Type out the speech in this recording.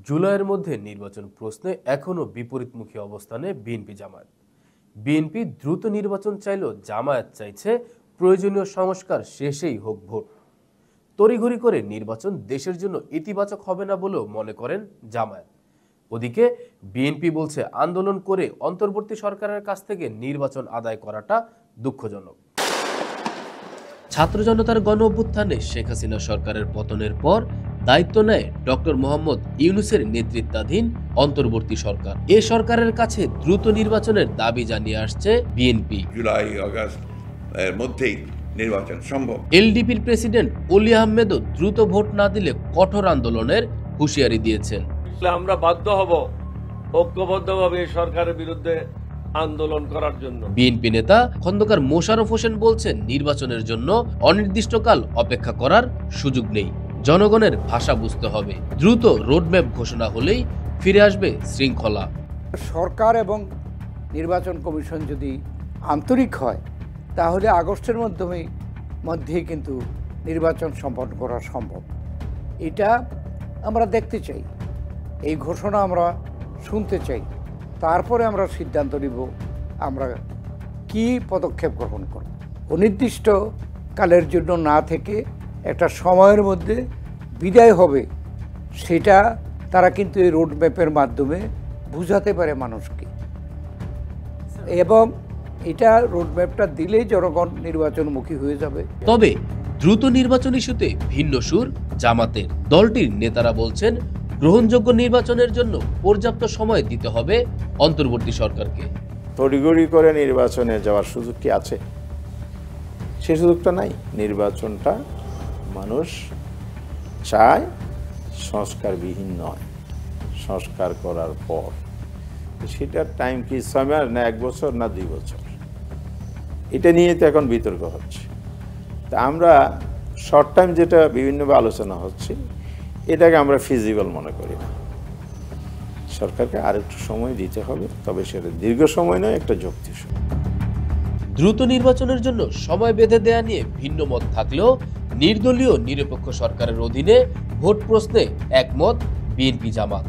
জুলাইয়ের মধ্যে নির্বাচন প্রশ্নে এখনও বিপরীতমুখী অবস্থানে বিএনপি জামায়াত। বিএনপি দ্রুত নির্বাচন চাইলেও জামায়াত চাইছে প্রয়োজনীয় সংস্কার শেষেই হোক ভোট। তড়িঘড়ি করে নির্বাচন দেশের জন্য ইতিবাচক হবে না বলেও মনে করেন জামায়াত। ওদিকে বিএনপি বলছে আন্দোলন করে অন্তর্বর্তী সরকারের কাছ থেকে নির্বাচন আদায় করাটা দুঃখজনক। ছাত্র জনতার গণ অভ্যুত্থানে শেখ হাসিনা সরকারের পতনের পর দায়িত্ব নেয় ডক্টর মোহাম্মদ ইউনূসের নেতৃত্বাধীন অন্তর্বর্তী সরকার। এ সরকারের কাছে দ্রুত নির্বাচনের দাবি জানিয়ে আসছে বিএনপি। জুলাই আগস্ট এর মধ্যেই নির্বাচন সম্ভব। এলডিপির প্রেসিডেন্ট অলি আহমেদও দ্রুত ভোট না দিলে কঠোর আন্দোলনের হুঁশিয়ারি দিয়েছেন। আমরা বাধ্য হব ঐক্যবদ্ধভাবে সরকারের বিরুদ্ধে আন্দোলন করার জন্য। বিএনপি নেতা খন্দকার মোশাররফ হোসেন বলছেন, নির্বাচনের জন্য অনির্দিষ্টকাল অপেক্ষা করার সুযোগ নেই। জনগণের ভাষা বুঝতে হবে। দ্রুত রোডম্যাপ ঘোষণা হলেই ফিরে আসবে শৃঙ্খলা। সরকার এবং নির্বাচন কমিশন যদি আন্তরিক হয় তাহলে আগস্টের মধ্যেই কিন্তু নির্বাচন সম্পন্ন করা সম্ভব। এটা আমরা দেখতে চাই, এই ঘোষণা আমরা শুনতে চাই, তারপরে আমরা সিদ্ধান্ত নিব আমরা কি পদক্ষেপ গ্রহণ করব। অনির্দিষ্ট কালের জন্য না থেকে একটা সময়ের মধ্যে বিদায় হবে, সেটা তারা কিন্তু এই রোডম্যাপের মাধ্যমে বুঝাতে পারে মানুষকে, এবং এটা রোডম্যাপটা দিলেই জনগণ নির্বাচনমুখী হয়ে যাবে। তবে দ্রুত নির্বাচন ইস্যুতে ভিন্ন সুর জামাতের। দলটির নেতারা বলছেন, গ্রহণযোগ্য নির্বাচনের জন্য পর্যাপ্ত সময় দিতে হবে অন্তর্বর্তী সরকারকে। তড়িঘড়ি করে নির্বাচনে যাওয়ার সুযোগ কি আছে? সে সুযোগটা নাই। নির্বাচনটা মানুষ চায় সংস্কারবিহীন নয়, সংস্কার করার পর সেটার টাইম কি 6 মাস না 1 বছর না 2 বছর, এটা নিয়ে তো এখন বিতর্ক হচ্ছে। তা আমরা শর্ট টাইম যেটা বিভিন্নভাবে আলোচনা হচ্ছে, এটাকে আমরা ফিজিবল মনে করি না। সরকারকে আরেকটু সময় দিতে হবে, তবে সেটা দীর্ঘ সময় নয়, একটা যৌক্তিক সময়। দ্রুত নির্বাচনের জন্য সময় বেঁধে দেয়া নিয়ে ভিন্ন মত থাকলেও নির্দলীয় নিরপেক্ষ সরকারের অধীনে ভোট প্রশ্নে একমত বিএনপি জামাত।